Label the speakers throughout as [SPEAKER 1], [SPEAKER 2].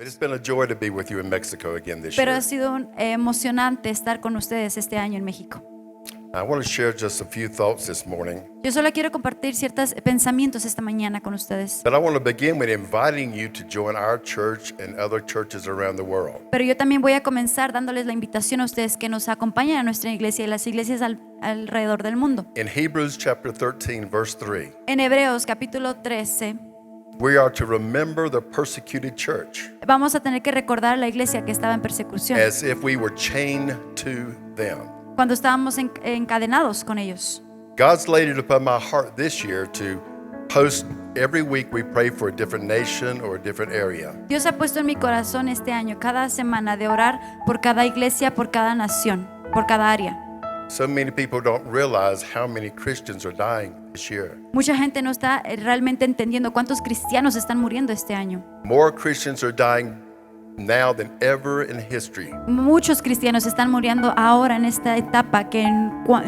[SPEAKER 1] It's been a joy to be with you in Mexico again this
[SPEAKER 2] Pero
[SPEAKER 1] year.
[SPEAKER 2] ha sido emocionante estar con ustedes este año en México.
[SPEAKER 1] I want to share just a few thoughts this morning,
[SPEAKER 2] Yo solo quiero compartir ciertos pensamientos esta mañana con ustedes.
[SPEAKER 1] but I want to begin with inviting you to join our church and other churches around the world.
[SPEAKER 2] Pero yo también voy a comenzar dándoles la invitación a ustedes que nos acompañen a nuestra iglesia y las iglesias alrededor del mundo.
[SPEAKER 1] In Hebrews chapter 13, verse 3,
[SPEAKER 2] En Hebreos capítulo 13
[SPEAKER 1] we are to remember the persecuted church
[SPEAKER 2] vamos a tener que recordar a la iglesia que estaba en persecución,
[SPEAKER 1] as if we were chained to them.
[SPEAKER 2] cuando estábamos encadenados con ellos.
[SPEAKER 1] God's laid it upon my heart this year to post every week we pray for a different nation or a different area.
[SPEAKER 2] Dios ha puesto en mi corazón este año, cada semana, de orar por cada iglesia, por cada nación, por cada área.
[SPEAKER 1] So many people don't realize how many Christians are dying this year.
[SPEAKER 2] Mucha gente no está realmente entendiendo cuántos cristianos están muriendo este año.
[SPEAKER 1] More Christians are dying now than ever in history.
[SPEAKER 2] Muchos cristianos están muriendo ahora en esta etapa que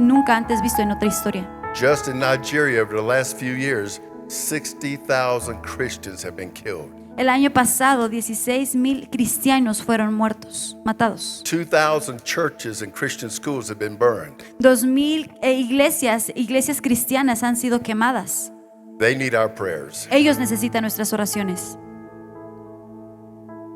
[SPEAKER 2] nunca antes visto en otra historia.
[SPEAKER 1] Just in Nigeria over the last few years, 60,000 Christians have been killed.
[SPEAKER 2] El año pasado, 16,000 cristianos fueron matados.
[SPEAKER 1] 2,000 churches and Christian schools have been burned.
[SPEAKER 2] 2,000 iglesias cristianas han sido quemadas.
[SPEAKER 1] They need our prayers.
[SPEAKER 2] Ellos necesitan nuestras oraciones.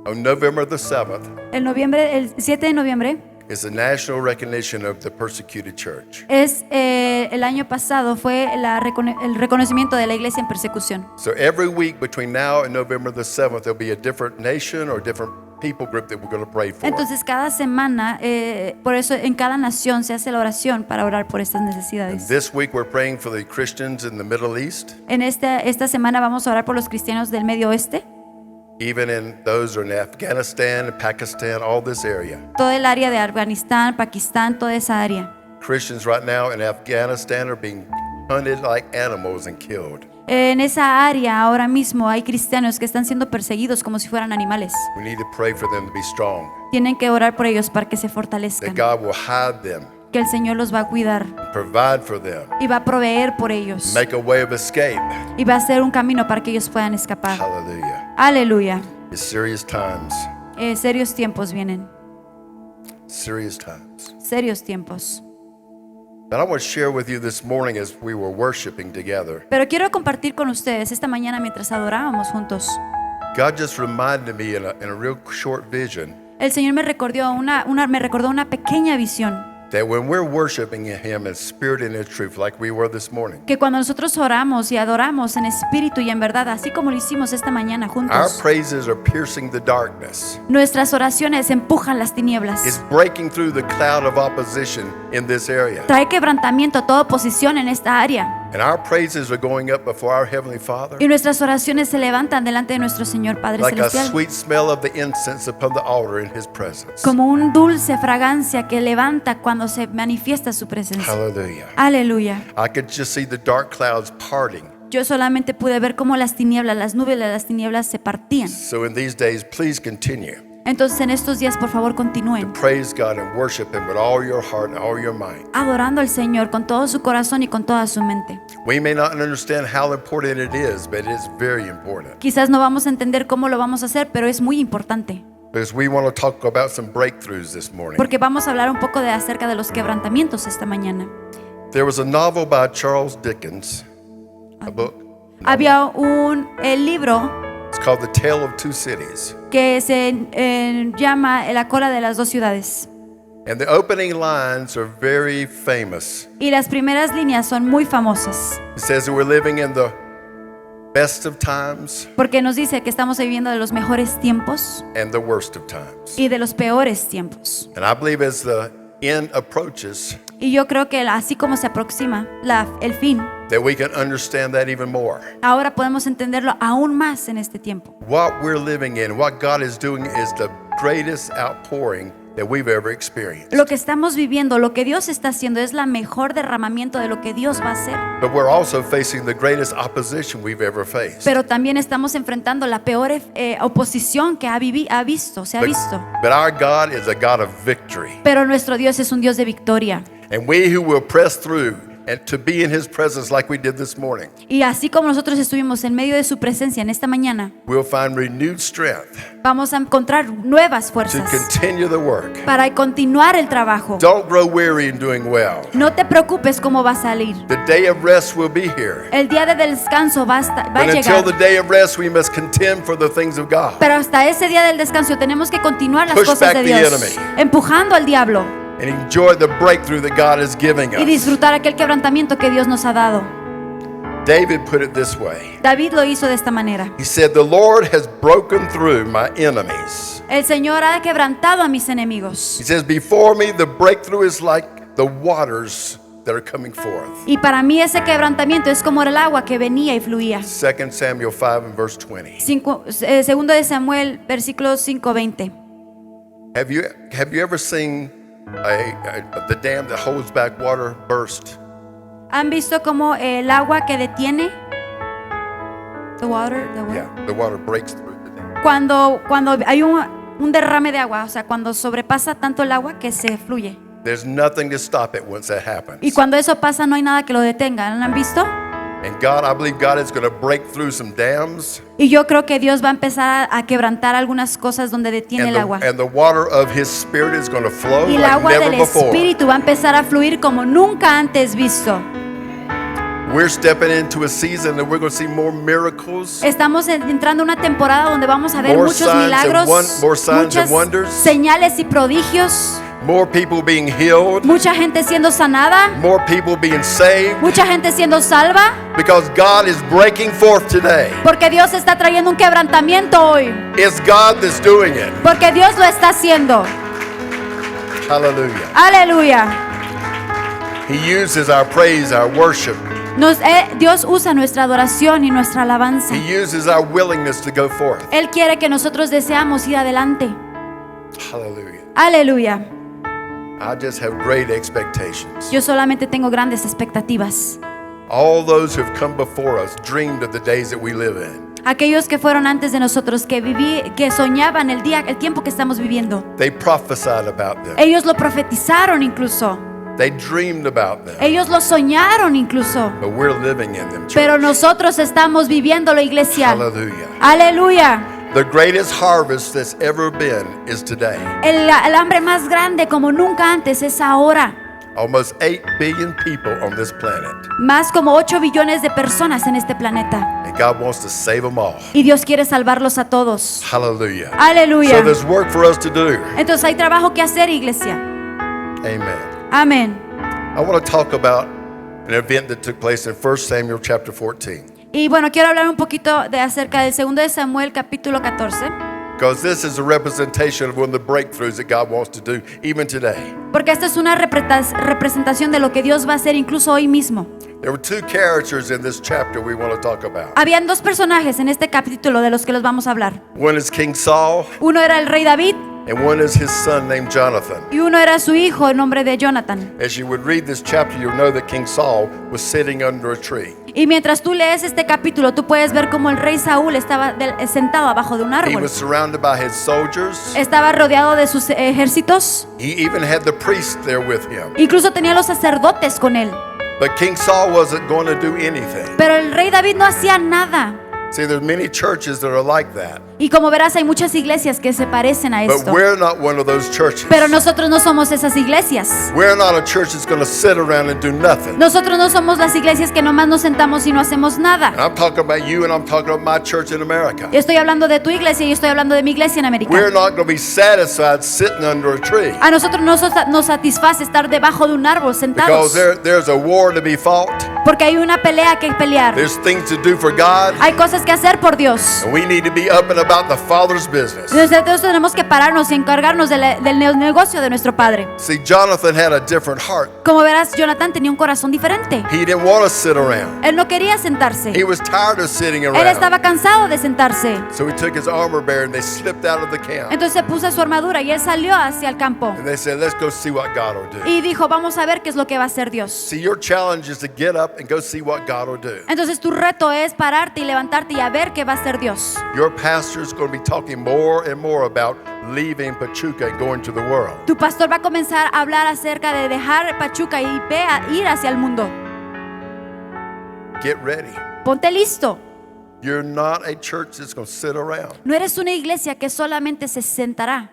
[SPEAKER 1] On November the 7th
[SPEAKER 2] El 7 de noviembre
[SPEAKER 1] is the national recognition of the persecuted church.
[SPEAKER 2] el año pasado fue el reconocimiento de la iglesia en persecución.
[SPEAKER 1] So every week between now and November the 7th, there'll be a different nation or different people group that we're going to pray for.
[SPEAKER 2] Entonces cada semana, por eso en cada nación se hace la oración para orar por estas necesidades.
[SPEAKER 1] This week we're praying for the Christians in the Middle East,
[SPEAKER 2] En esta semana vamos a orar por los cristianos del Medio Oeste,
[SPEAKER 1] even in those who are in Afghanistan and Pakistan, all this area.
[SPEAKER 2] todo el área de Afganistán, Pakistán, toda esa área.
[SPEAKER 1] Christians right now in Afghanistan are being hunted like animals and killed.
[SPEAKER 2] En esa área ahora mismo hay cristianos que están siendo perseguidos como si fueran animales.
[SPEAKER 1] We need to pray for them to be strong,
[SPEAKER 2] Tienen que orar por ellos para que se
[SPEAKER 1] that
[SPEAKER 2] fortalezcan,
[SPEAKER 1] God will hide them,
[SPEAKER 2] que el Señor los va a cuidar
[SPEAKER 1] provide for them,
[SPEAKER 2] y va a proveer por ellos
[SPEAKER 1] make a way of escape.
[SPEAKER 2] y va a hacer un camino para que ellos puedan escapar.
[SPEAKER 1] Hallelujah.
[SPEAKER 2] Aleluya.
[SPEAKER 1] It's serious times,
[SPEAKER 2] Serios tiempos vienen,
[SPEAKER 1] serious times.
[SPEAKER 2] serios tiempos.
[SPEAKER 1] And I want to share with you this morning as we were worshiping together.
[SPEAKER 2] Pero quiero compartir con ustedes esta mañana mientras adorábamos juntos.
[SPEAKER 1] God just reminded me in a real short vision
[SPEAKER 2] El Señor me recordó una pequeña visión,
[SPEAKER 1] that when we're worshiping Him in spirit and in truth, like we were this morning,
[SPEAKER 2] que cuando nosotros oramos y adoramos en espíritu y en verdad, así como lo hicimos esta mañana
[SPEAKER 1] our
[SPEAKER 2] juntos,
[SPEAKER 1] praises are piercing the darkness.
[SPEAKER 2] nuestras oraciones empujan las
[SPEAKER 1] It's
[SPEAKER 2] tinieblas.
[SPEAKER 1] breaking through the cloud of opposition in this area.
[SPEAKER 2] Trae quebrantamiento a toda oposición en esta área.
[SPEAKER 1] And our praises are going up before our Heavenly Father
[SPEAKER 2] Y nuestras oraciones se levantan delante de nuestro Señor Padre
[SPEAKER 1] like a
[SPEAKER 2] Celestial,
[SPEAKER 1] sweet smell of the incense upon the altar in His presence.
[SPEAKER 2] como un dulce fragancia que levanta cuando se manifiesta su presencia.
[SPEAKER 1] Hallelujah.
[SPEAKER 2] Aleluya.
[SPEAKER 1] I could just see the dark clouds parting.
[SPEAKER 2] Yo solamente pude ver cómo las tinieblas, las nubes de las tinieblas se partían.
[SPEAKER 1] So in these days, please continue
[SPEAKER 2] Entonces en estos días, por favor, continúen
[SPEAKER 1] praise God and worship Him with all your heart and all your mind.
[SPEAKER 2] adorando al Señor con todo su corazón y con toda su mente.
[SPEAKER 1] We may not understand how important it is, but it is very important.
[SPEAKER 2] Quizás no vamos a entender cómo lo vamos a hacer, pero es muy importante,
[SPEAKER 1] Because we want to talk about some breakthroughs this morning.
[SPEAKER 2] porque vamos a hablar un poco acerca de los quebrantamientos esta mañana.
[SPEAKER 1] There was a novel by Charles Dickens, a book.
[SPEAKER 2] Había el libro
[SPEAKER 1] It's called The Tale of Two Cities.
[SPEAKER 2] que se llama La cola de las dos ciudades.
[SPEAKER 1] And the opening lines are very famous.
[SPEAKER 2] Y las primeras líneas son muy famosas,
[SPEAKER 1] It says that we're living in the best of times
[SPEAKER 2] porque nos dice que estamos viviendo de los mejores tiempos
[SPEAKER 1] and the worst of times.
[SPEAKER 2] y de los peores tiempos.
[SPEAKER 1] And I believe as the end approaches,
[SPEAKER 2] Y yo creo que así como se aproxima el fin,
[SPEAKER 1] that we can understand that even more.
[SPEAKER 2] ahora podemos entenderlo aún más en este tiempo.
[SPEAKER 1] What we're living in, what God is doing is the greatest outpouring that we've ever experienced.
[SPEAKER 2] Lo que estamos viviendo, lo que Dios está haciendo es la mejor derramamiento de lo que Dios va a hacer.
[SPEAKER 1] But we're also facing the greatest opposition we've ever faced.
[SPEAKER 2] Pero también estamos enfrentando la peor oposición que se ha visto.
[SPEAKER 1] But our God is a God of victory.
[SPEAKER 2] Pero nuestro Dios es un Dios de victoria.
[SPEAKER 1] And we who will press through and to be in His presence like we did this morning,
[SPEAKER 2] Y así como nosotros estuvimos en medio de su presencia en esta mañana,
[SPEAKER 1] we'll find renewed strength
[SPEAKER 2] vamos a encontrar nuevas
[SPEAKER 1] to
[SPEAKER 2] fuerzas
[SPEAKER 1] continue the work.
[SPEAKER 2] para continuar el trabajo.
[SPEAKER 1] Don't grow weary in doing well.
[SPEAKER 2] No te preocupes cómo va a salir.
[SPEAKER 1] The day of rest will be here.
[SPEAKER 2] El día de descanso va a
[SPEAKER 1] But until
[SPEAKER 2] llegar.
[SPEAKER 1] the day of rest, we must contend for the things of God
[SPEAKER 2] Pero hasta ese día del descanso tenemos que continuar las
[SPEAKER 1] Push
[SPEAKER 2] cosas
[SPEAKER 1] back
[SPEAKER 2] de
[SPEAKER 1] the
[SPEAKER 2] Dios,
[SPEAKER 1] enemy.
[SPEAKER 2] empujando al diablo
[SPEAKER 1] and enjoy the breakthrough that God is giving
[SPEAKER 2] y
[SPEAKER 1] us.
[SPEAKER 2] disfrutar aquel quebrantamiento que Dios nos ha dado.
[SPEAKER 1] David put it this way.
[SPEAKER 2] David lo hizo de esta manera.
[SPEAKER 1] He said, "The Lord has broken through my enemies."
[SPEAKER 2] El Señor ha quebrantado a mis enemigos.
[SPEAKER 1] He says, "Before me, the breakthrough is like the waters that are coming forth."
[SPEAKER 2] Y para mí ese quebrantamiento es como el agua que venía y fluía.
[SPEAKER 1] 2 Samuel 5 and verse 20.
[SPEAKER 2] Segundo de Samuel, versículo 5:20.
[SPEAKER 1] Have you ever seen the dam that holds back water burst?
[SPEAKER 2] ¿Han visto cómo el agua que detiene? The water.
[SPEAKER 1] Yeah, the water breaks through the dam.
[SPEAKER 2] Cuando hay un derrame de agua, o sea, cuando sobrepasa tanto el agua que se fluye.
[SPEAKER 1] There's nothing to stop it once that happens.
[SPEAKER 2] Y cuando eso pasa no hay nada que lo detenga. ¿No han visto?
[SPEAKER 1] And God, I believe God is going to break through some dams,
[SPEAKER 2] Y yo creo que Dios va a empezar a quebrantar algunas cosas donde detiene el agua.
[SPEAKER 1] and the water of His Spirit is going to flow
[SPEAKER 2] Y el
[SPEAKER 1] like
[SPEAKER 2] agua
[SPEAKER 1] never
[SPEAKER 2] del
[SPEAKER 1] before.
[SPEAKER 2] Espíritu va a empezar a fluir como nunca antes visto.
[SPEAKER 1] We're stepping into a season that we're going to see more miracles,
[SPEAKER 2] Estamos entrando en una temporada donde vamos a ver
[SPEAKER 1] More
[SPEAKER 2] muchos
[SPEAKER 1] signs and
[SPEAKER 2] milagros,
[SPEAKER 1] more signs and
[SPEAKER 2] muchas
[SPEAKER 1] wonders.
[SPEAKER 2] señales y prodigios,
[SPEAKER 1] more people being healed,
[SPEAKER 2] mucha gente siendo sanada,
[SPEAKER 1] more people being saved,
[SPEAKER 2] mucha gente siendo salva,
[SPEAKER 1] because God is breaking forth today.
[SPEAKER 2] porque Dios está trayendo un quebrantamiento hoy,
[SPEAKER 1] It's God that's doing it.
[SPEAKER 2] porque Dios lo está haciendo.
[SPEAKER 1] Hallelujah.
[SPEAKER 2] Aleluya.
[SPEAKER 1] He uses our praise, our worship.
[SPEAKER 2] Dios usa nuestra adoración y nuestra alabanza.
[SPEAKER 1] He uses our willingness to go forth.
[SPEAKER 2] Él quiere que nosotros deseamos ir adelante.
[SPEAKER 1] Hallelujah.
[SPEAKER 2] Aleluya.
[SPEAKER 1] I just have great expectations.
[SPEAKER 2] Yo solamente tengo grandes expectativas.
[SPEAKER 1] All those who have come before us dreamed of the days that we live in.
[SPEAKER 2] Aquellos que fueron antes de nosotros, que soñaban el tiempo que estamos viviendo.
[SPEAKER 1] They prophesied about them.
[SPEAKER 2] Ellos lo profetizaron incluso.
[SPEAKER 1] They dreamed about them.
[SPEAKER 2] Ellos lo soñaron incluso.
[SPEAKER 1] But we're living in them, church.
[SPEAKER 2] Pero nosotros estamos viviéndolo, iglesia.
[SPEAKER 1] Hallelujah.
[SPEAKER 2] Aleluya.
[SPEAKER 1] The greatest harvest that's ever been is today.
[SPEAKER 2] El hambre más grande como nunca antes es ahora.
[SPEAKER 1] Almost 8 billion people on this planet.
[SPEAKER 2] Más como 8 billones de personas en este planeta.
[SPEAKER 1] And God wants to save them all.
[SPEAKER 2] Y Dios quiere salvarlos a todos.
[SPEAKER 1] Hallelujah.
[SPEAKER 2] Aleluya.
[SPEAKER 1] So there's work for us to do.
[SPEAKER 2] Entonces hay trabajo que hacer, iglesia.
[SPEAKER 1] Amen.
[SPEAKER 2] Amén.
[SPEAKER 1] I want to talk about an event that took place in 1 Samuel chapter 14.
[SPEAKER 2] Y bueno, quiero hablar un poquito acerca del 2 de Samuel capítulo 14.
[SPEAKER 1] Because this is a representation of one of the breakthroughs that God wants to do even today.
[SPEAKER 2] Porque esta es una representación de lo que Dios va a hacer incluso hoy mismo.
[SPEAKER 1] There were 2 characters in this chapter we want to talk about.
[SPEAKER 2] Habían 2 personajes en este capítulo de los que los vamos a hablar.
[SPEAKER 1] One is King Saul,
[SPEAKER 2] Uno era el rey David
[SPEAKER 1] and one is his son named Jonathan.
[SPEAKER 2] y uno era su hijo, el nombre de Jonathan.
[SPEAKER 1] As you would read this chapter, you'll know that King Saul was sitting under a tree.
[SPEAKER 2] Y mientras tú lees este capítulo, tú puedes ver cómo el rey Saúl estaba sentado abajo de un
[SPEAKER 1] He
[SPEAKER 2] árbol.
[SPEAKER 1] was surrounded by his soldiers.
[SPEAKER 2] Estaba rodeado de sus ejércitos.
[SPEAKER 1] He even had the priests there with him.
[SPEAKER 2] Incluso tenía los sacerdotes con él.
[SPEAKER 1] But King Saul wasn't going to do anything.
[SPEAKER 2] Pero el rey David no hacía nada.
[SPEAKER 1] See, there's many churches that are like that.
[SPEAKER 2] Y como verás, hay muchas iglesias que se parecen a
[SPEAKER 1] But
[SPEAKER 2] esto.
[SPEAKER 1] we're not one of those churches.
[SPEAKER 2] Pero nosotros no somos esas iglesias.
[SPEAKER 1] We're not a church that's going to sit around and do nothing.
[SPEAKER 2] Nosotros no somos las iglesias que nomás nos sentamos y no hacemos nada.
[SPEAKER 1] And I'm talking about you and I'm talking about my church in America.
[SPEAKER 2] Yo estoy hablando de tu iglesia y yo estoy hablando de mi iglesia en América.
[SPEAKER 1] We're not going to be satisfied sitting under a tree.
[SPEAKER 2] A nosotros nos satisface estar debajo de un árbol sentados.
[SPEAKER 1] Because there's a war to be fought.
[SPEAKER 2] Porque hay una pelea que pelear.
[SPEAKER 1] There's things to do for God.
[SPEAKER 2] Hay cosas que hacer por Dios.
[SPEAKER 1] And we need to be up and about the Father's business.
[SPEAKER 2] Nosotros tenemos que pararnos y encargarnos del negocio de nuestro Padre.
[SPEAKER 1] See, Jonathan had a different heart.
[SPEAKER 2] Como verás, Jonathan tenía un corazón diferente.
[SPEAKER 1] He didn't want to sit around.
[SPEAKER 2] Él no quería sentarse.
[SPEAKER 1] He was tired of sitting
[SPEAKER 2] Él
[SPEAKER 1] around.
[SPEAKER 2] estaba cansado de sentarse.
[SPEAKER 1] So he took his armor bearer and they slipped out of the camp.
[SPEAKER 2] Entonces puso su armadura y él salió hacia el campo.
[SPEAKER 1] And they said, let's go see what God will do.
[SPEAKER 2] Y dijo, vamos a ver qué es lo que va a hacer Dios.
[SPEAKER 1] See, your challenge is to get up and go see what God will do.
[SPEAKER 2] Entonces tu reto es pararte y levantarte y a ver qué va a hacer Dios.
[SPEAKER 1] Your pastor is going to be talking more and more about leaving Pachuca and going to the world.
[SPEAKER 2] Tu pastor va a comenzar a hablar acerca de dejar Pachuca y ir hacia el mundo.
[SPEAKER 1] get ready.
[SPEAKER 2] Ponte listo.
[SPEAKER 1] You're not a church that's going to sit around.
[SPEAKER 2] No eres una iglesia que solamente se sentará.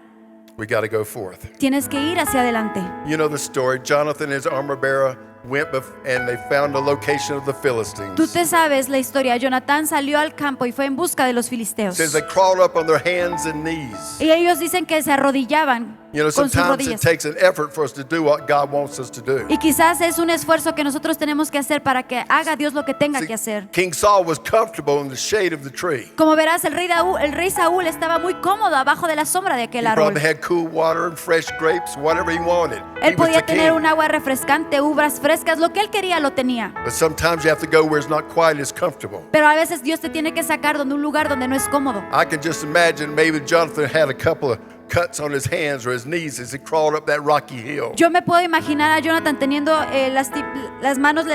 [SPEAKER 1] We got to go forth.
[SPEAKER 2] Tienes que ir hacia adelante.
[SPEAKER 1] You know the story. Jonathan and his armor bearer went and they found the location of the
[SPEAKER 2] Tú
[SPEAKER 1] Philistines.
[SPEAKER 2] te sabes la historia. Jonatán salió al campo y fue en busca de los filisteos.
[SPEAKER 1] It says they crawled up on their hands and knees.
[SPEAKER 2] Y ellos dicen que se arrodillaban
[SPEAKER 1] You know,
[SPEAKER 2] con sus
[SPEAKER 1] sometimes it
[SPEAKER 2] rodillas.
[SPEAKER 1] takes an effort for us to do what God wants us to do.
[SPEAKER 2] Y quizás es un esfuerzo que nosotros tenemos que hacer para que haga Dios lo que tenga
[SPEAKER 1] See,
[SPEAKER 2] que hacer.
[SPEAKER 1] King Saul was comfortable in the shade of the tree.
[SPEAKER 2] Como verás, el rey Saúl estaba muy cómodo abajo de la sombra de aquel
[SPEAKER 1] He
[SPEAKER 2] árbol.
[SPEAKER 1] probably had cool water and fresh grapes, whatever he wanted. He
[SPEAKER 2] Él
[SPEAKER 1] was the
[SPEAKER 2] podía tener
[SPEAKER 1] king.
[SPEAKER 2] un agua refrescante, uvas frescas, lo que él quería lo tenía.
[SPEAKER 1] But sometimes you have to go where it's not quite as comfortable.
[SPEAKER 2] Pero a veces Dios te tiene que sacar donde un lugar donde no es cómodo.
[SPEAKER 1] I can just imagine maybe Jonathan had a couple of cuts on his hands or his knees as he crawled up that rocky hill.
[SPEAKER 2] Yo me puedo imaginar a Jonathan teniendo las manos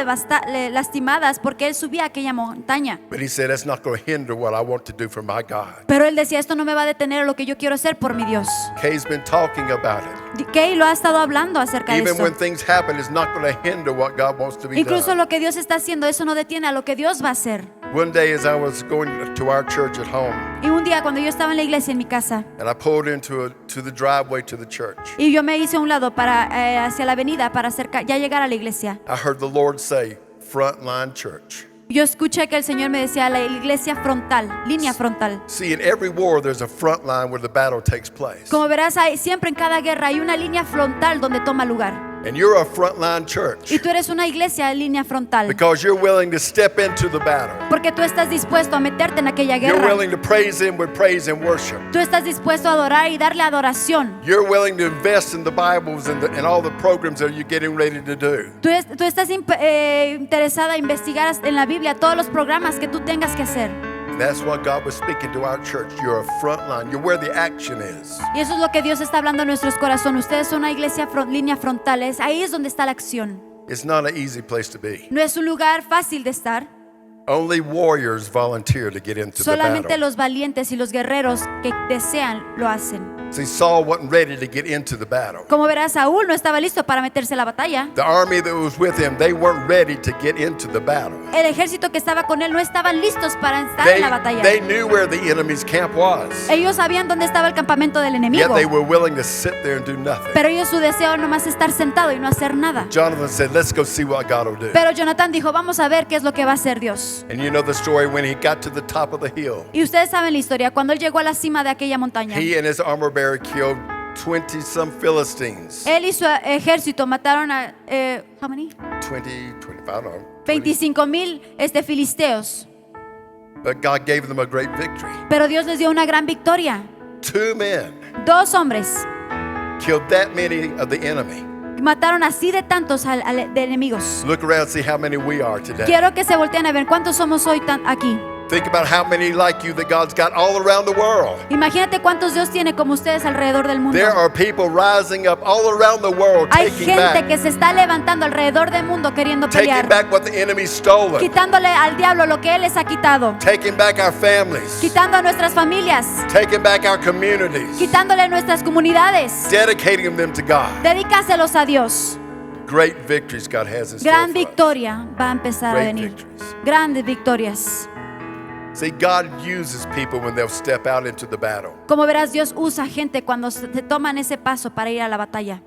[SPEAKER 2] lastimadas porque él subía aquella montaña.
[SPEAKER 1] But he said, that's not going to hinder what I want to do for my God.
[SPEAKER 2] Pero él decía, esto no me va a detener lo que yo quiero hacer por mi Dios.
[SPEAKER 1] Kay's been talking about it.
[SPEAKER 2] Kay lo ha estado hablando acerca de
[SPEAKER 1] Even
[SPEAKER 2] esto.
[SPEAKER 1] when things happen, it's not going to hinder what God wants to be
[SPEAKER 2] Incluso
[SPEAKER 1] done.
[SPEAKER 2] lo que Dios está haciendo, eso no detiene a lo que Dios va a hacer.
[SPEAKER 1] One day as I was going to our church at home,
[SPEAKER 2] Y un día cuando yo estaba en la iglesia en mi casa
[SPEAKER 1] and I pulled into to the driveway to the church,
[SPEAKER 2] y yo me hice a un lado para hacia la avenida para ya llegar a la iglesia,
[SPEAKER 1] I heard the Lord say, Frontline Church.
[SPEAKER 2] yo escuché que el Señor me decía la iglesia frontal, línea frontal.
[SPEAKER 1] See, in every war, there's a front line where the battle takes place.
[SPEAKER 2] Como verás, siempre en cada guerra hay una línea frontal donde toma lugar.
[SPEAKER 1] And you're a frontline church
[SPEAKER 2] Y tú eres una iglesia de línea frontal
[SPEAKER 1] because you're willing to step into the battle.
[SPEAKER 2] porque tú estás dispuesto a meterte en aquella
[SPEAKER 1] You're
[SPEAKER 2] guerra.
[SPEAKER 1] willing to praise Him with praise and worship.
[SPEAKER 2] Tú estás dispuesto a adorar y darle adoración.
[SPEAKER 1] You're willing to invest in the Bibles and all the programs that you're getting ready to do.
[SPEAKER 2] Tú estás interesada a investigar en la Biblia todos los programas que tú tengas que hacer.
[SPEAKER 1] And that's what God was speaking to our church. You're a front line. You're where the action is.
[SPEAKER 2] Y eso es lo que Dios está hablando en nuestros corazones. Ustedes son una iglesia línea frontales. Ahí es donde está la acción.
[SPEAKER 1] It's not an easy place to be.
[SPEAKER 2] No es un lugar fácil de estar.
[SPEAKER 1] Only warriors volunteer to get into the
[SPEAKER 2] Solamente
[SPEAKER 1] battle.
[SPEAKER 2] los valientes y los guerreros que desean lo hacen.
[SPEAKER 1] See, Saul wasn't ready to get into the battle.
[SPEAKER 2] Como verás, Saúl no estaba listo para meterse a la batalla.
[SPEAKER 1] The army that was with him, they weren't ready to get into the battle.
[SPEAKER 2] El ejército que estaba con él no estaban listos para estar
[SPEAKER 1] They,
[SPEAKER 2] en la batalla.
[SPEAKER 1] they knew where the enemy's camp was,
[SPEAKER 2] Ellos sabían dónde estaba el campamento del
[SPEAKER 1] yet
[SPEAKER 2] enemigo.
[SPEAKER 1] they were willing to sit there and do nothing.
[SPEAKER 2] Pero ellos su deseo nomás estar sentado y no hacer nada.
[SPEAKER 1] Jonathan said, let's go see what God will do.
[SPEAKER 2] Pero Jonatán dijo, vamos a ver qué es lo que va a hacer Dios.
[SPEAKER 1] And you know the story when he got to the top of the hill.
[SPEAKER 2] Y ustedes saben la historia, cuando él llegó a la cima de aquella montaña,
[SPEAKER 1] He and his armor bearer killed 20-some Philistines.
[SPEAKER 2] él y su ejército mataron a, how many?
[SPEAKER 1] 25, I don't know.
[SPEAKER 2] 25,000 filisteos.
[SPEAKER 1] But God gave them a great victory.
[SPEAKER 2] Pero Dios les dio una gran victoria.
[SPEAKER 1] 2 men
[SPEAKER 2] 2 hombres
[SPEAKER 1] killed that many of the enemy.
[SPEAKER 2] mataron así de tantos de enemigos.
[SPEAKER 1] Look around and see how many we are today.
[SPEAKER 2] Quiero que se volteen a ver cuántos somos hoy aquí.
[SPEAKER 1] Think about how many like you that God's got all around the world.
[SPEAKER 2] Imagínate cuántos Dios tiene como ustedes alrededor del mundo.
[SPEAKER 1] There are people rising up all around the world
[SPEAKER 2] Hay
[SPEAKER 1] taking
[SPEAKER 2] gente
[SPEAKER 1] back,
[SPEAKER 2] que se está levantando alrededor del mundo queriendo pelear,
[SPEAKER 1] taking back what the enemy's stolen,
[SPEAKER 2] quitándole al diablo lo que él les ha quitado,
[SPEAKER 1] taking back our families,
[SPEAKER 2] quitando a nuestras familias,
[SPEAKER 1] taking back our communities,
[SPEAKER 2] quitándole nuestras comunidades.
[SPEAKER 1] dedicating them to God.
[SPEAKER 2] Dedícaselos a Dios.
[SPEAKER 1] Great victories God has in store
[SPEAKER 2] Gran
[SPEAKER 1] for us.
[SPEAKER 2] victoria va a empezar a
[SPEAKER 1] Great
[SPEAKER 2] venir.
[SPEAKER 1] victories.
[SPEAKER 2] Grandes victorias.
[SPEAKER 1] See, God uses people when they'll step out into the battle.
[SPEAKER 2] Como verás, Dios usa gente cuando se toman ese paso para ir a la batalla.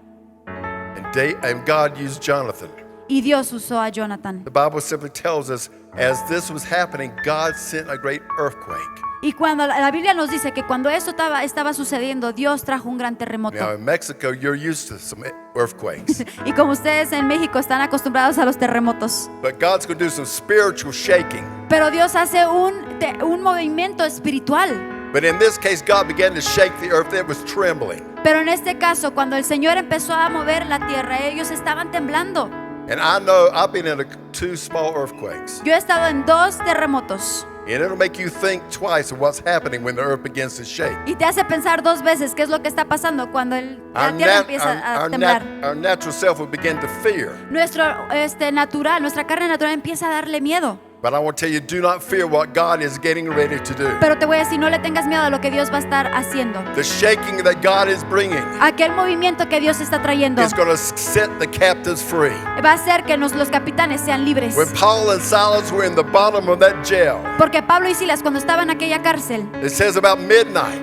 [SPEAKER 1] And God used Jonathan.
[SPEAKER 2] Y Dios usó a Jonathan.
[SPEAKER 1] The Bible simply tells us, as this was happening, God sent a great earthquake.
[SPEAKER 2] Y cuando la Biblia nos dice que cuando eso estaba sucediendo, Dios trajo un gran terremoto.
[SPEAKER 1] Now, in Mexico, you're used to some earthquakes.
[SPEAKER 2] Y como ustedes en México están acostumbrados a los terremotos.
[SPEAKER 1] But God's going to do some spiritual shaking.
[SPEAKER 2] Pero Dios hace un movimiento espiritual.
[SPEAKER 1] But in this case, God began to shake the earth. It was trembling.
[SPEAKER 2] Pero en este caso, cuando el Señor empezó a mover la tierra, ellos estaban temblando.
[SPEAKER 1] And I know I've been in 2 small earthquakes.
[SPEAKER 2] Yo he estado en 2 terremotos.
[SPEAKER 1] And it'll make you think twice of what's happening when the earth begins to shake.
[SPEAKER 2] Y te hace pensar 2 veces qué es lo que está pasando cuando la tierra empieza a temblar.
[SPEAKER 1] Our natural self will begin to fear.
[SPEAKER 2] Nuestra carne natural empieza a darle miedo.
[SPEAKER 1] But I want to tell you, do not fear what God is getting ready to do.
[SPEAKER 2] Pero te voy a decir, no le tengas miedo a lo que Dios va a estar haciendo.
[SPEAKER 1] The shaking that God is bringing
[SPEAKER 2] Aquel movimiento que Dios está trayendo
[SPEAKER 1] is going to set the captives free.
[SPEAKER 2] va a hacer que los capitanes sean libres.
[SPEAKER 1] When Paul and Silas were in the bottom of that jail,
[SPEAKER 2] Porque Pablo y Silas, cuando estaban en aquella cárcel,
[SPEAKER 1] it says about midnight,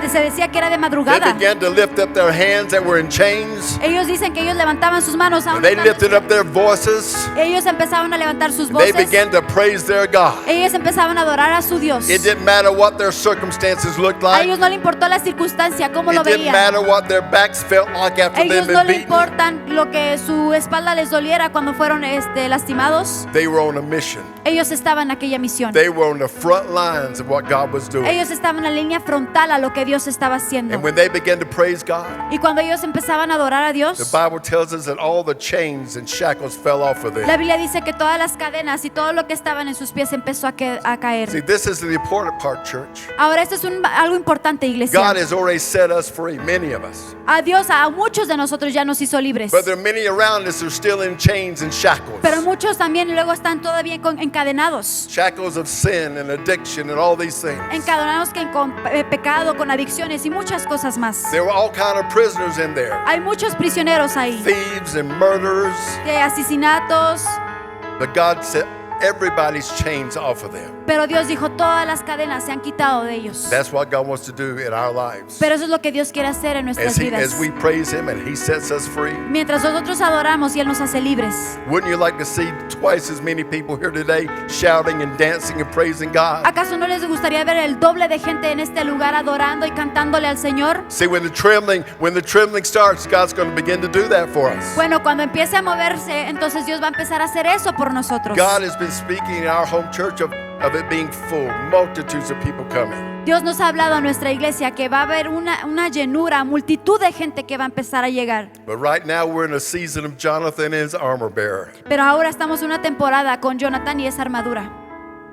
[SPEAKER 2] se decía que era de
[SPEAKER 1] they
[SPEAKER 2] madrugada.
[SPEAKER 1] began to lift up their hands that were in chains.
[SPEAKER 2] Ellos dicen que ellos levantaban sus manos a
[SPEAKER 1] And they
[SPEAKER 2] una
[SPEAKER 1] lifted up their voices.
[SPEAKER 2] Ellos empezaban a levantar sus
[SPEAKER 1] They
[SPEAKER 2] voces.
[SPEAKER 1] began to praise their God.
[SPEAKER 2] Ellos empezaban a adorar a su Dios.
[SPEAKER 1] It didn't matter what their circumstances looked
[SPEAKER 2] A
[SPEAKER 1] like.
[SPEAKER 2] ellos no le importó la circunstancia, cómo lo
[SPEAKER 1] It didn't
[SPEAKER 2] veían.
[SPEAKER 1] matter what their backs felt like after
[SPEAKER 2] Ellos
[SPEAKER 1] they'd
[SPEAKER 2] no
[SPEAKER 1] been
[SPEAKER 2] le
[SPEAKER 1] beaten.
[SPEAKER 2] importan lo que su espalda les doliera cuando fueron lastimados.
[SPEAKER 1] They were on a mission.
[SPEAKER 2] Ellos estaban en aquella misión.
[SPEAKER 1] They were on the front lines of what God was doing.
[SPEAKER 2] Ellos estaban en la línea frontal a lo que Dios estaba haciendo.
[SPEAKER 1] And when they began to praise God,
[SPEAKER 2] Y cuando ellos empezaban a adorar a
[SPEAKER 1] the
[SPEAKER 2] Dios,
[SPEAKER 1] Bible tells us that all the chains and shackles fell off of
[SPEAKER 2] la
[SPEAKER 1] them.
[SPEAKER 2] Biblia dice que todas las cadenas y todo lo que estaban en sus pies empezó a
[SPEAKER 1] See,
[SPEAKER 2] caer.
[SPEAKER 1] this is the important part, church.
[SPEAKER 2] Ahora esto es algo importante, iglesia.
[SPEAKER 1] God has already set us free, many of us.
[SPEAKER 2] A Dios, a muchos de nosotros ya nos hizo libres.
[SPEAKER 1] But there are many around us who are still in chains and shackles.
[SPEAKER 2] Pero muchos también luego están todavía encadenados.
[SPEAKER 1] Shackles of sin and addiction and all these things.
[SPEAKER 2] Encadenados con pecado, con adicciones y muchas cosas más.
[SPEAKER 1] There were all kind of prisoners in there.
[SPEAKER 2] Hay muchos prisioneros ahí,
[SPEAKER 1] Thieves and murderers.
[SPEAKER 2] de asesinatos.
[SPEAKER 1] But God set everybody's chains off of them.
[SPEAKER 2] Pero Dios dijo, todas las cadenas se han quitado de ellos.
[SPEAKER 1] That's what God wants to do in our lives.
[SPEAKER 2] Pero eso es lo que Dios quiere hacer en nuestras vidas.
[SPEAKER 1] As we praise Him and He sets us free,
[SPEAKER 2] Mientras nosotros adoramos y Él nos hace libres.
[SPEAKER 1] wouldn't you like to see twice as many people here today shouting and dancing and praising God?
[SPEAKER 2] ¿Acaso no les gustaría ver el doble de gente en este lugar adorando y cantándole al Señor?
[SPEAKER 1] See, when the trembling starts, God's going to begin to do that for us.
[SPEAKER 2] Bueno, cuando empiece a moverse, entonces Dios va a empezar a hacer eso por nosotros.
[SPEAKER 1] God has been speaking in our home church of it being full, multitudes of people coming.
[SPEAKER 2] Dios nos ha hablado a nuestra iglesia que va a haber una llenura, multitud de gente que va a empezar a llegar.
[SPEAKER 1] But right now we're in a season of Jonathan and his armor bearer.
[SPEAKER 2] Pero ahora estamos en una temporada con Jonathan y esa armadura.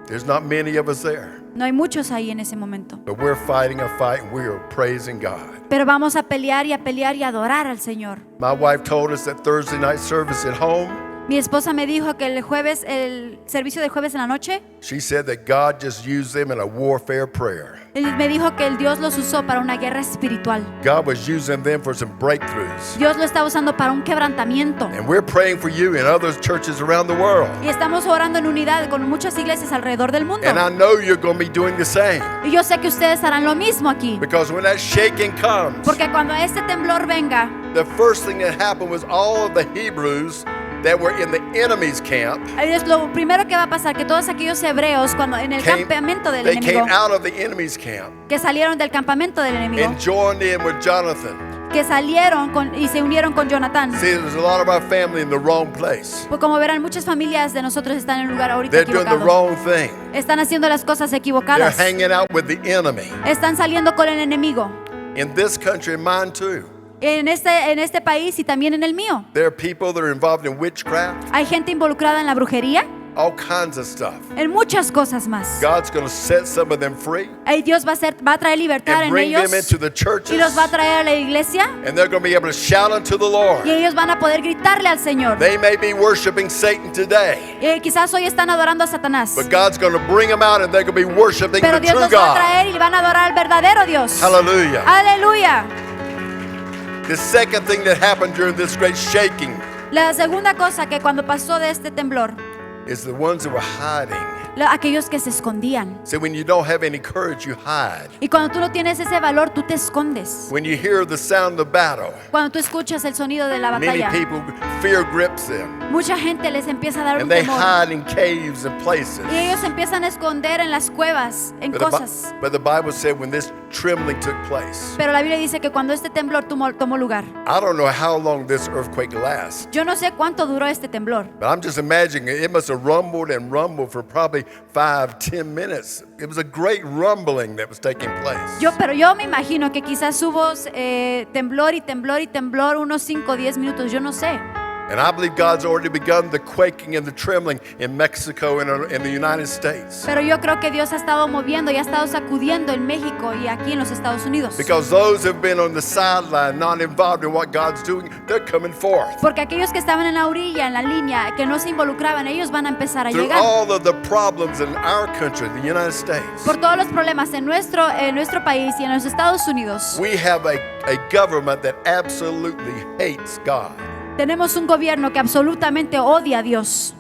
[SPEAKER 1] There's not many of us there,
[SPEAKER 2] No hay muchos ahí en ese momento.
[SPEAKER 1] but we're fighting a fight and we are praising God.
[SPEAKER 2] Pero vamos a pelear y a pelear y a adorar al Señor.
[SPEAKER 1] My wife told us that Thursday night service at home,
[SPEAKER 2] Mi esposa me dijo que el servicio de jueves en la noche,
[SPEAKER 1] she said that God just used them in a warfare prayer.
[SPEAKER 2] él me dijo que el Dios los usó para una guerra espiritual.
[SPEAKER 1] God was using them for some breakthroughs.
[SPEAKER 2] Dios lo está usando para un quebrantamiento.
[SPEAKER 1] And we're praying for you and other churches around the world.
[SPEAKER 2] Y estamos orando en unidad con muchas iglesias alrededor del mundo.
[SPEAKER 1] And I know you're going to be doing the same.
[SPEAKER 2] Y yo sé que ustedes harán lo mismo aquí.
[SPEAKER 1] Because when that shaking comes,
[SPEAKER 2] Porque cuando este temblor venga,
[SPEAKER 1] the first thing that happened was all of the Hebrews that were in the enemy's camp
[SPEAKER 2] es lo primero que va a pasar, que todos aquellos hebreos cuando en el campamento del
[SPEAKER 1] they
[SPEAKER 2] enemigo,
[SPEAKER 1] came out of the enemy's camp
[SPEAKER 2] que salieron del campamento del enemigo,
[SPEAKER 1] and joined in with Jonathan.
[SPEAKER 2] que salieron y se unieron con Jonathan.
[SPEAKER 1] See, there's a lot of our family in the wrong place.
[SPEAKER 2] Pues como verán, muchas familias de nosotros están en el lugar ahorita
[SPEAKER 1] They're doing the
[SPEAKER 2] equivocado.
[SPEAKER 1] wrong thing.
[SPEAKER 2] Están haciendo las cosas
[SPEAKER 1] They're
[SPEAKER 2] equivocadas.
[SPEAKER 1] hanging out with the enemy.
[SPEAKER 2] Están saliendo con el enemigo.
[SPEAKER 1] In this country, and mine too,
[SPEAKER 2] En este país y también en el mío.
[SPEAKER 1] there are people that are involved in witchcraft,
[SPEAKER 2] Hay gente involucrada en la brujería,
[SPEAKER 1] all kinds of stuff.
[SPEAKER 2] en muchas cosas más.
[SPEAKER 1] God's going to set some of them free
[SPEAKER 2] Ahí Dios va a traer libertad
[SPEAKER 1] and
[SPEAKER 2] en
[SPEAKER 1] bring
[SPEAKER 2] ellos
[SPEAKER 1] them into the
[SPEAKER 2] y
[SPEAKER 1] churches,
[SPEAKER 2] los va a traer a la iglesia
[SPEAKER 1] and they're going to be able to shout unto the Lord.
[SPEAKER 2] y ellos van a poder gritarle al Señor.
[SPEAKER 1] They may be worshiping Satan today,
[SPEAKER 2] Quizás hoy están adorando a Satanás,
[SPEAKER 1] but God's going to bring them out and they're going to be worshiping
[SPEAKER 2] pero
[SPEAKER 1] the
[SPEAKER 2] Dios
[SPEAKER 1] true
[SPEAKER 2] los va a
[SPEAKER 1] God.
[SPEAKER 2] traer y van a adorar al verdadero Dios.
[SPEAKER 1] Hallelujah.
[SPEAKER 2] Aleluya.
[SPEAKER 1] The second thing that happened during this great shaking
[SPEAKER 2] La segunda cosa que cuando pasó de este temblor,
[SPEAKER 1] is the ones that were hiding.
[SPEAKER 2] aquellos que se escondían.
[SPEAKER 1] So when you don't have any courage, you hide.
[SPEAKER 2] Y cuando tú no tienes ese valor, tú te escondes.
[SPEAKER 1] When you hear the sound of battle,
[SPEAKER 2] Cuando tú escuchas el sonido de la
[SPEAKER 1] many
[SPEAKER 2] batalla,
[SPEAKER 1] people, fear grips them,
[SPEAKER 2] mucha gente les empieza a dar un
[SPEAKER 1] and they
[SPEAKER 2] temor.
[SPEAKER 1] hide in caves and places.
[SPEAKER 2] Y ellos se empiezan a esconder en las cuevas, en cosas.
[SPEAKER 1] But the Bible said when this trembling took place,
[SPEAKER 2] Pero la Biblia dice que cuando este temblor tomó lugar,
[SPEAKER 1] I don't know how long this earthquake lasts,
[SPEAKER 2] yo no sé cuánto duró este temblor,
[SPEAKER 1] but I'm just imagining it must have rumbled and rumbled for probably 5-10 minutes. It was a great rumbling that was taking place.
[SPEAKER 2] pero yo me imagino que quizás hubo temblor y temblor y temblor unos 5 o 10 minutos, yo no sé.
[SPEAKER 1] And I believe God's already begun the quaking and the trembling in Mexico and in the United States.
[SPEAKER 2] Pero yo creo que Dios ha estado moviendo y ha estado sacudiendo en México y aquí en los Estados Unidos.
[SPEAKER 1] Because those who have been on the sideline, not involved in what God's doing, they're coming forth.
[SPEAKER 2] Porque aquellos que estaban en la orilla, en la línea, que no se involucraban, ellos van a empezar a
[SPEAKER 1] Through
[SPEAKER 2] llegar.
[SPEAKER 1] all of the problems in our country, the United States,
[SPEAKER 2] Por todos los problemas en nuestro país y en los Estados Unidos,
[SPEAKER 1] we have a government that absolutely hates God.
[SPEAKER 2] tenemos un gobierno que absolutamente odia a Dios.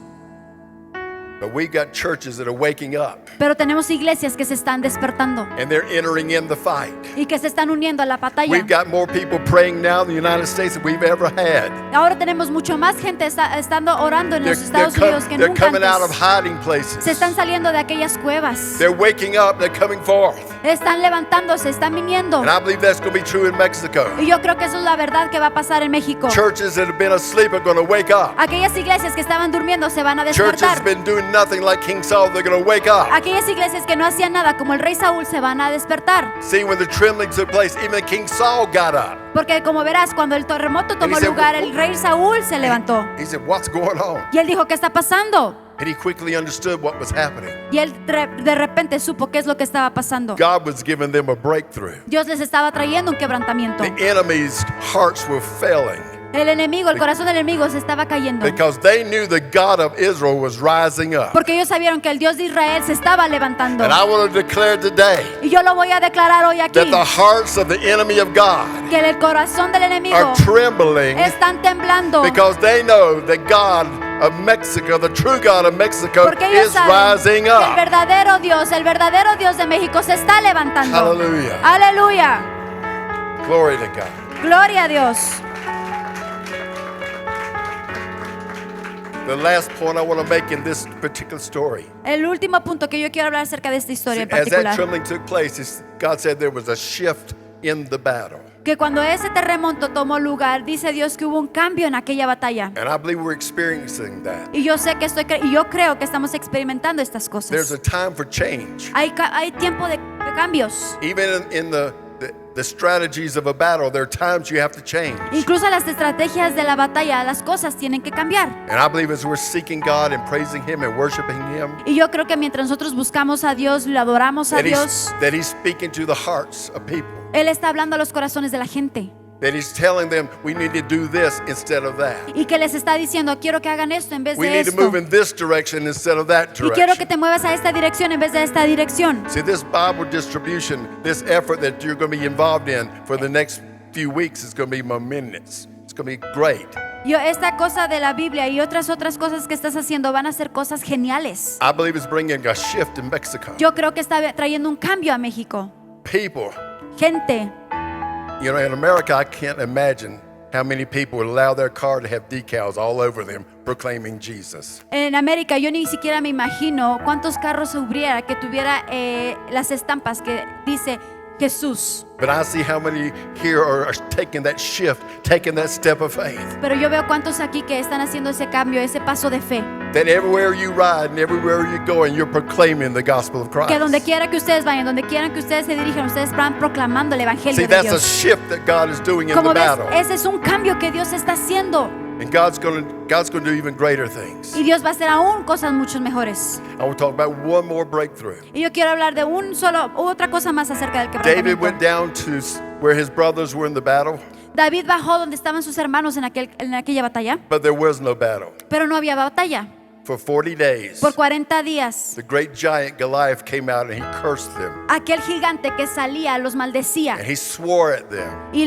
[SPEAKER 1] But we've got churches that are waking up
[SPEAKER 2] Pero tenemos iglesias que se están despertando
[SPEAKER 1] and they're entering in the fight.
[SPEAKER 2] y que se están uniendo a la batalla.
[SPEAKER 1] We've got more people praying now in the United States than we've ever had.
[SPEAKER 2] Ahora tenemos mucho más gente estando orando en los Estados Unidos que
[SPEAKER 1] They're
[SPEAKER 2] nunca
[SPEAKER 1] coming out of
[SPEAKER 2] antes.
[SPEAKER 1] hiding
[SPEAKER 2] Se
[SPEAKER 1] places.
[SPEAKER 2] están saliendo de aquellas cuevas.
[SPEAKER 1] They're waking up, they're coming forth.
[SPEAKER 2] Están levantándose, están viniendo.
[SPEAKER 1] And I believe that's going to be true in Mexico.
[SPEAKER 2] Y yo creo que eso es la verdad que va a pasar en México.
[SPEAKER 1] Churches that have been asleep are going to wake up.
[SPEAKER 2] Aquellas iglesias que estaban durmiendo se van a
[SPEAKER 1] Churches
[SPEAKER 2] despertar.
[SPEAKER 1] have been doing nothing like King Saul, they're going to wake up.
[SPEAKER 2] Aquellas iglesias que no hacían nada como el rey Saúl se van a despertar.
[SPEAKER 1] See, when the trembling took place, even King Saul got up.
[SPEAKER 2] Porque como verás, cuando el terremoto tomó
[SPEAKER 1] And he said,
[SPEAKER 2] lugar, el rey Saúl se levantó.
[SPEAKER 1] He said, "What's going on?"
[SPEAKER 2] Y él dijo, ¿qué está pasando?
[SPEAKER 1] And he quickly understood what was happening.
[SPEAKER 2] Y él de repente supo qué es lo que estaba pasando.
[SPEAKER 1] God was giving them a breakthrough.
[SPEAKER 2] Dios les estaba trayendo un quebrantamiento.
[SPEAKER 1] The enemy's hearts were failing
[SPEAKER 2] El enemigo, el corazón del enemigo se estaba cayendo.
[SPEAKER 1] because they knew the God of Israel was rising up.
[SPEAKER 2] Porque ellos sabieron que el Dios de Israel se estaba levantando.
[SPEAKER 1] And I want to declare today
[SPEAKER 2] Y yo lo voy a declarar hoy aquí.
[SPEAKER 1] that the hearts of the enemy of God
[SPEAKER 2] Que el corazón del enemigo
[SPEAKER 1] are trembling
[SPEAKER 2] están temblando.
[SPEAKER 1] because they know that God of Mexico, the true God of Mexico,
[SPEAKER 2] Porque ellos
[SPEAKER 1] is
[SPEAKER 2] saben
[SPEAKER 1] rising
[SPEAKER 2] que el
[SPEAKER 1] up.
[SPEAKER 2] verdadero Dios de México se está levantando.
[SPEAKER 1] Hallelujah.
[SPEAKER 2] Aleluya.
[SPEAKER 1] Glory to God.
[SPEAKER 2] Gloria a Dios.
[SPEAKER 1] The last point I want to make in this particular story,
[SPEAKER 2] El último punto que yo quiero hablar acerca de esta historia en
[SPEAKER 1] as that
[SPEAKER 2] particular,
[SPEAKER 1] trembling took place, God said there was a shift in the battle.
[SPEAKER 2] que cuando ese terremoto tomó lugar, dice Dios que hubo un cambio en aquella batalla.
[SPEAKER 1] And I believe we're experiencing that.
[SPEAKER 2] Y yo sé que y yo creo que estamos experimentando estas
[SPEAKER 1] There's a
[SPEAKER 2] cosas.
[SPEAKER 1] time for change.
[SPEAKER 2] Hay tiempo de cambios.
[SPEAKER 1] Even in the strategies of a battle, there are times you have to change.
[SPEAKER 2] Incluso las estrategias de la batalla, las cosas tienen que cambiar.
[SPEAKER 1] And I believe as we're seeking God and praising Him and worshiping Him,
[SPEAKER 2] Y yo creo que mientras nosotros buscamos a Dios, le adoramos a Dios,
[SPEAKER 1] that He's speaking to the hearts of people.
[SPEAKER 2] Él está hablando a los corazones de la gente.
[SPEAKER 1] That He's telling them we need to do this instead of that.
[SPEAKER 2] Y que les está diciendo, quiero que hagan esto en vez
[SPEAKER 1] We
[SPEAKER 2] de
[SPEAKER 1] need to
[SPEAKER 2] esto.
[SPEAKER 1] move in this direction instead of that
[SPEAKER 2] Y quiero que
[SPEAKER 1] direction.
[SPEAKER 2] te muevas a esta dirección en vez de esta dirección.
[SPEAKER 1] See, this Bible distribution, this effort that you're going to be involved in for the next few weeks is going to be momentous. It's going to be great.
[SPEAKER 2] Esta cosa de la Biblia y otras cosas que estás haciendo van a ser cosas geniales.
[SPEAKER 1] I believe it's bringing a shift in Mexico.
[SPEAKER 2] Yo creo que está trayendo un cambio a México.
[SPEAKER 1] People,
[SPEAKER 2] Gente,
[SPEAKER 1] you know, in America, I can't imagine how many people would allow their car to have decals all over them proclaiming Jesus.
[SPEAKER 2] en América yo ni siquiera me imagino cuántos carros hubiera que tuviera las estampas que dice Jesús.
[SPEAKER 1] But I see how many here are taking that shift, taking that step of faith.
[SPEAKER 2] Pero yo veo cuántos aquí que están haciendo ese cambio, ese paso de fe.
[SPEAKER 1] That everywhere you ride and everywhere you go, and you're proclaiming the gospel of Christ.
[SPEAKER 2] Que donde quiera que ustedes vayan, donde quieran que ustedes se dirijan, ustedes van proclamando el evangelio
[SPEAKER 1] See,
[SPEAKER 2] de
[SPEAKER 1] that's a
[SPEAKER 2] Dios.
[SPEAKER 1] shift that God is doing in
[SPEAKER 2] Como
[SPEAKER 1] the
[SPEAKER 2] ves,
[SPEAKER 1] battle.
[SPEAKER 2] ese es un cambio que Dios está haciendo.
[SPEAKER 1] And God's going to do even greater things.
[SPEAKER 2] Y Dios va a hacer aún cosas mucho mejores.
[SPEAKER 1] I want to talk about one more breakthrough.
[SPEAKER 2] Y yo quiero hablar de otra cosa más acerca del
[SPEAKER 1] David went
[SPEAKER 2] quebrantamiento.
[SPEAKER 1] down to where his brothers were in the battle,
[SPEAKER 2] David bajó donde estaban sus hermanos en aquella batalla,
[SPEAKER 1] but there was no battle.
[SPEAKER 2] pero no había batalla.
[SPEAKER 1] For 40 days,
[SPEAKER 2] Por 40 días,
[SPEAKER 1] the great giant Goliath came out and he cursed them.
[SPEAKER 2] aquel gigante que salía los maldecía
[SPEAKER 1] And he swore at them.
[SPEAKER 2] y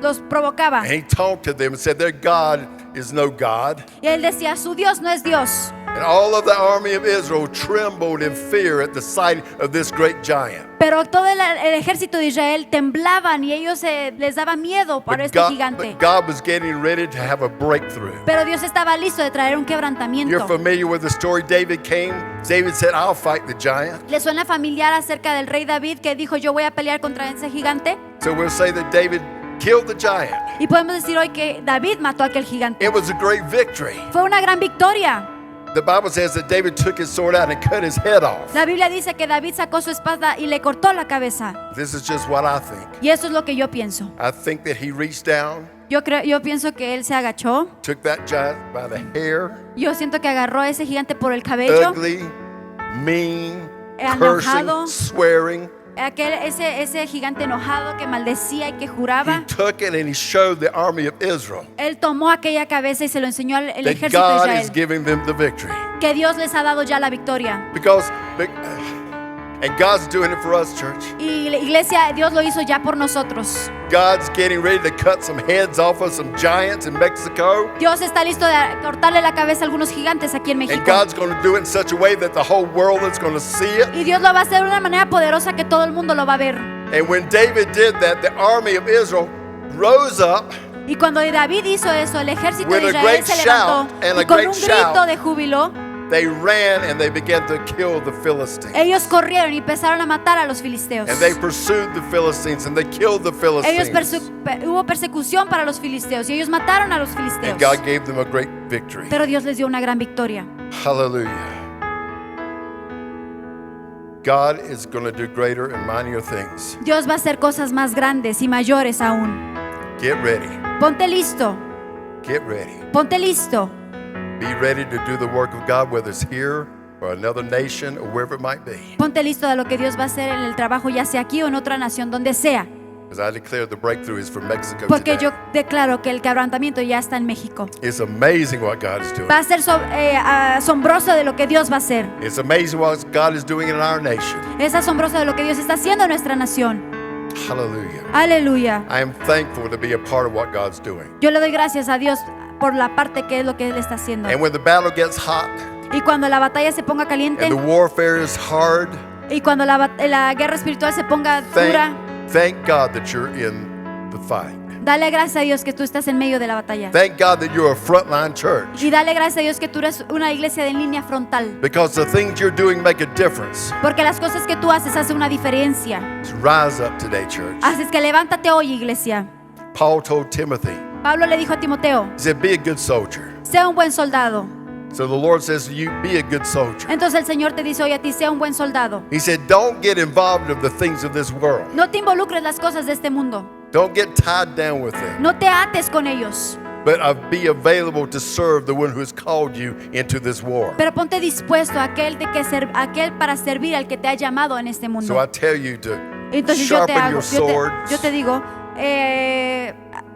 [SPEAKER 2] los provocaba.
[SPEAKER 1] And he talked to them and said, their God is no God.
[SPEAKER 2] Y él decía, su Dios no es Dios.
[SPEAKER 1] And all of the army of Israel trembled in fear at the sight of this great giant.
[SPEAKER 2] Pero todo el ejército de Israel temblaban y ellos les daba miedo para este gigante.
[SPEAKER 1] But God was getting ready to have a breakthrough.
[SPEAKER 2] Pero Dios estaba listo de traer un
[SPEAKER 1] You're
[SPEAKER 2] quebrantamiento.
[SPEAKER 1] familiar with the story. David came. David said, I'll fight the giant.
[SPEAKER 2] ¿Le suena familiar acerca del rey David que dijo, yo voy a pelear contra ese gigante?
[SPEAKER 1] So we'll say that David killed the giant.
[SPEAKER 2] Y podemos decir hoy que David mató a aquel gigante.
[SPEAKER 1] It was a great victory.
[SPEAKER 2] Fue una gran victoria.
[SPEAKER 1] The Bible says that David took his sword out and cut his head off.
[SPEAKER 2] La Biblia dice que David sacó su espada y le cortó la cabeza.
[SPEAKER 1] This is just what I think.
[SPEAKER 2] Y eso es lo que yo pienso.
[SPEAKER 1] I think that he reached down
[SPEAKER 2] Yo pienso que él se agachó.
[SPEAKER 1] took that giant by the hair,
[SPEAKER 2] Yo siento que agarró a ese gigante por el cabello.
[SPEAKER 1] ugly, mean,
[SPEAKER 2] Enojado.
[SPEAKER 1] cursing, swearing.
[SPEAKER 2] Ese gigante enojado que maldecía y que
[SPEAKER 1] He
[SPEAKER 2] juraba.
[SPEAKER 1] took it and he showed the army of Israel
[SPEAKER 2] Él tomó aquella cabeza y se lo enseñó al
[SPEAKER 1] that
[SPEAKER 2] ejército
[SPEAKER 1] God
[SPEAKER 2] de
[SPEAKER 1] is
[SPEAKER 2] Israel.
[SPEAKER 1] giving them the victory.
[SPEAKER 2] Que Dios les ha dado ya la victoria.
[SPEAKER 1] And God's doing it for us, church.
[SPEAKER 2] Y la iglesia, Dios lo hizo ya por nosotros.
[SPEAKER 1] God's getting ready to cut some heads off of some giants in Mexico.
[SPEAKER 2] Dios está listo de cortarle la cabeza a algunos gigantes aquí en
[SPEAKER 1] And
[SPEAKER 2] México.
[SPEAKER 1] God's going to do it in such a way that the whole world is going to see it.
[SPEAKER 2] Y Dios lo va a hacer de una manera poderosa que todo el mundo lo va a ver.
[SPEAKER 1] And when David did that, the army of Israel rose up
[SPEAKER 2] Y cuando David hizo eso, el ejército
[SPEAKER 1] With
[SPEAKER 2] de
[SPEAKER 1] a
[SPEAKER 2] Israel
[SPEAKER 1] great
[SPEAKER 2] se levantó
[SPEAKER 1] shout and
[SPEAKER 2] y
[SPEAKER 1] a
[SPEAKER 2] con
[SPEAKER 1] great
[SPEAKER 2] un grito
[SPEAKER 1] shout.
[SPEAKER 2] de júbilo,
[SPEAKER 1] they ran and they began to kill the Philistines.
[SPEAKER 2] ellos corrieron y empezaron a matar a los filisteos.
[SPEAKER 1] And they pursued the Philistines and they killed the Philistines.
[SPEAKER 2] Hubo persecución para los filisteos y ellos mataron a los filisteos.
[SPEAKER 1] And God gave them a great victory.
[SPEAKER 2] Pero Dios les dio una gran victoria.
[SPEAKER 1] Hallelujah. God is going to do greater and mightier things.
[SPEAKER 2] Dios va a hacer cosas más grandes y mayores aún.
[SPEAKER 1] Get ready.
[SPEAKER 2] Ponte listo,
[SPEAKER 1] Get ready.
[SPEAKER 2] ponte listo.
[SPEAKER 1] Be ready to do the work of God, whether it's here or another nation or wherever it might be.
[SPEAKER 2] Ponte listo de lo que Dios va a hacer en el trabajo, ya sea aquí o en otra nación, donde sea.
[SPEAKER 1] As I declare, the breakthrough is from Mexico
[SPEAKER 2] Porque
[SPEAKER 1] today.
[SPEAKER 2] yo declaro que el quebrantamiento ya está en México.
[SPEAKER 1] It's amazing what God is doing.
[SPEAKER 2] Va a ser asombroso de lo que Dios va a hacer.
[SPEAKER 1] It's amazing what God is doing in our nation.
[SPEAKER 2] Es asombroso de lo que Dios está haciendo en nuestra nación.
[SPEAKER 1] Hallelujah.
[SPEAKER 2] Aleluya.
[SPEAKER 1] I am thankful to be a part of what God's doing.
[SPEAKER 2] Yo le doy gracias a Dios por la parte que es lo que Él está haciendo.
[SPEAKER 1] And when the battle gets hot
[SPEAKER 2] Y cuando la batalla se ponga caliente,
[SPEAKER 1] and the warfare is hard,
[SPEAKER 2] y cuando la guerra espiritual se ponga dura,
[SPEAKER 1] thank God that you're in the fight.
[SPEAKER 2] dale gracias a Dios que tú estás en medio de la batalla.
[SPEAKER 1] Thank God that you're a frontline church.
[SPEAKER 2] Y dale gracias a Dios que tú eres una iglesia de línea frontal.
[SPEAKER 1] Because the things you're doing make a difference.
[SPEAKER 2] Porque las cosas que tú haces hacen una diferencia.
[SPEAKER 1] So rise up today, church.
[SPEAKER 2] Así es que levántate hoy, iglesia.
[SPEAKER 1] Paul told Timothy,
[SPEAKER 2] Pablo le dijo a Timoteo,
[SPEAKER 1] he said, be a good soldier.
[SPEAKER 2] sea un buen soldado.
[SPEAKER 1] So the Lord says to you, be a good soldier.
[SPEAKER 2] Entonces el Señor te dice hoy a ti, sea un buen soldado.
[SPEAKER 1] He said, don't get involved in the things of this world.
[SPEAKER 2] No te involucres las cosas de este mundo.
[SPEAKER 1] Don't get tied down with them.
[SPEAKER 2] No te ates con ellos.
[SPEAKER 1] But be available to serve the one who has called you into this war.
[SPEAKER 2] Pero ponte dispuesto a aquel para servir al que te ha llamado en este
[SPEAKER 1] So I
[SPEAKER 2] mundo.
[SPEAKER 1] tell you to
[SPEAKER 2] Entonces
[SPEAKER 1] sharpen your swords.
[SPEAKER 2] yo te digo,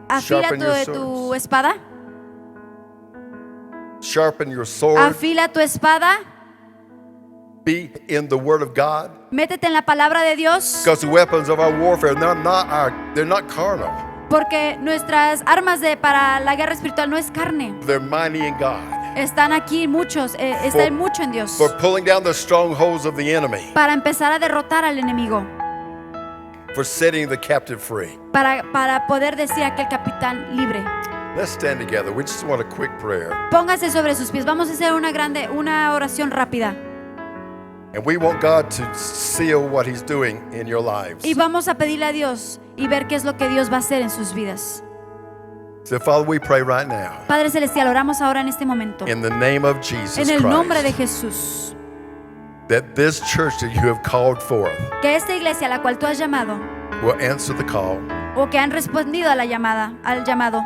[SPEAKER 2] afila
[SPEAKER 1] Sharpen your
[SPEAKER 2] tu
[SPEAKER 1] swords.
[SPEAKER 2] espada.
[SPEAKER 1] Sharpen your sword.
[SPEAKER 2] Afila tu espada.
[SPEAKER 1] Be in the Word of God.
[SPEAKER 2] Métete en la palabra de Dios.
[SPEAKER 1] Because the weapons of our warfare, they're not carnal.
[SPEAKER 2] Porque nuestras armas para la guerra espiritual no es carne.
[SPEAKER 1] They're mighty in God.
[SPEAKER 2] Están aquí muchos, están mucho en Dios.
[SPEAKER 1] For pulling down the strongholds of the enemy.
[SPEAKER 2] Para empezar a derrotar al enemigo.
[SPEAKER 1] For setting the captive free.
[SPEAKER 2] Para poder decir a aquel capitán libre.
[SPEAKER 1] Let's stand together. We just want a quick prayer.
[SPEAKER 2] Póngase sobre sus pies. Vamos a hacer una oración rápida.
[SPEAKER 1] And we want God to seal what He's doing in your lives.
[SPEAKER 2] Y vamos a pedirle a Dios y ver qué es lo que Dios va a hacer en sus vidas.
[SPEAKER 1] So, Father, we pray right now.
[SPEAKER 2] Padre Celestial, oramos ahora en este momento.
[SPEAKER 1] In the name of Jesus
[SPEAKER 2] En el nombre de
[SPEAKER 1] Christ.
[SPEAKER 2] Jesús.
[SPEAKER 1] That this church that you have called forth
[SPEAKER 2] Que esta iglesia a la cual tú has llamado
[SPEAKER 1] will answer the call.
[SPEAKER 2] o que han respondido a la llamada, al llamado.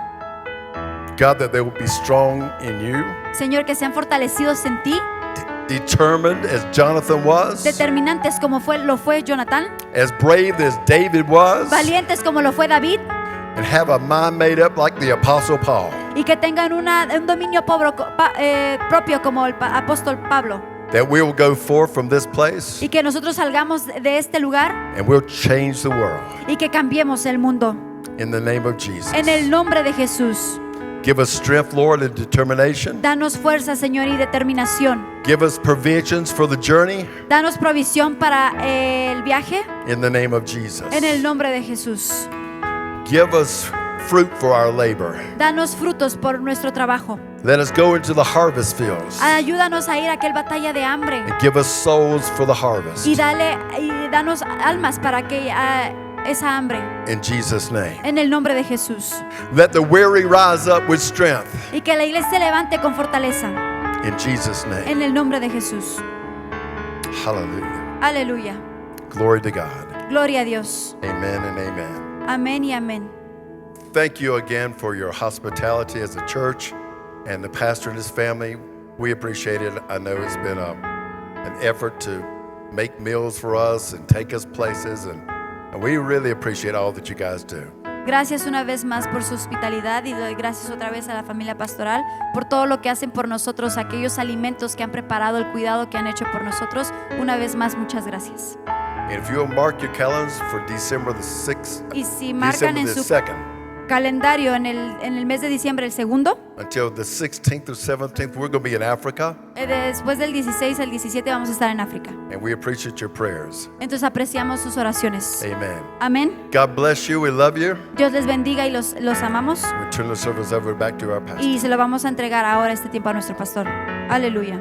[SPEAKER 1] God, that they will be strong in you.
[SPEAKER 2] Señor, que sean fortalecidos en ti,
[SPEAKER 1] Determined as Jonathan was.
[SPEAKER 2] determinantes como lo fue Jonathan,
[SPEAKER 1] As brave as David was.
[SPEAKER 2] valientes como lo fue David,
[SPEAKER 1] And have a mind made up like the Apostle Paul.
[SPEAKER 2] y que tengan un dominio propio como el apóstol Pablo,
[SPEAKER 1] That we will go forth from this place
[SPEAKER 2] y que nosotros salgamos de este lugar
[SPEAKER 1] and we'll change the world.
[SPEAKER 2] y que cambiemos el mundo.
[SPEAKER 1] In the name of Jesus.
[SPEAKER 2] En el nombre de Jesús.
[SPEAKER 1] Give us strength, Lord, and determination.
[SPEAKER 2] Danos fuerza, Señor, y determinación.
[SPEAKER 1] Give us provisions for the journey.
[SPEAKER 2] Danos provisión para el viaje.
[SPEAKER 1] In the name of Jesus.
[SPEAKER 2] En el nombre de Jesús.
[SPEAKER 1] Give us fruit for our labor.
[SPEAKER 2] Danos frutos por nuestro trabajo.
[SPEAKER 1] Let us go into the harvest fields.
[SPEAKER 2] Ayúdanos a ir a aquel batalla de hambre.
[SPEAKER 1] And give us souls for the harvest.
[SPEAKER 2] Y danos almas para que esa hambre.
[SPEAKER 1] In Jesus' name.
[SPEAKER 2] En el nombre de Jesús.
[SPEAKER 1] Let the weary rise up with strength.
[SPEAKER 2] Y que la iglesia se levante con fortaleza.
[SPEAKER 1] In Jesus' name.
[SPEAKER 2] En el nombre de Jesús.
[SPEAKER 1] Hallelujah.
[SPEAKER 2] Aleluya.
[SPEAKER 1] Glory to God.
[SPEAKER 2] Gloria a Dios.
[SPEAKER 1] Amen and amen.
[SPEAKER 2] Amén y amén.
[SPEAKER 1] thank you again for your hospitality as a church and the pastor and his family. We appreciate it. I know it's been an effort to make meals for us and take us places, and we really appreciate all that you guys do.
[SPEAKER 2] Gracias una vez más por su hospitalidad y doy gracias otra vez a la familia pastoral por todo lo que hacen por nosotros, aquellos alimentos que han preparado, el cuidado que han hecho por nosotros. Una vez más, muchas gracias.
[SPEAKER 1] And if you'll mark your calendars for December the 6th,
[SPEAKER 2] Y si marcan
[SPEAKER 1] December
[SPEAKER 2] en
[SPEAKER 1] the
[SPEAKER 2] su
[SPEAKER 1] 2nd,
[SPEAKER 2] calendario en el mes de diciembre, el segundo,
[SPEAKER 1] until the 16th or 17th, we're going to be in Africa,
[SPEAKER 2] después del 16 al 17 vamos a estar en África.
[SPEAKER 1] and we appreciate your prayers.
[SPEAKER 2] Entonces apreciamos sus oraciones.
[SPEAKER 1] Amen.
[SPEAKER 2] Amén.
[SPEAKER 1] God bless you. We love you.
[SPEAKER 2] Dios les bendiga y los amamos.
[SPEAKER 1] We turn the service over back to our pastor.
[SPEAKER 2] Y se lo vamos a entregar ahora este tiempo a nuestro pastor. Aleluya.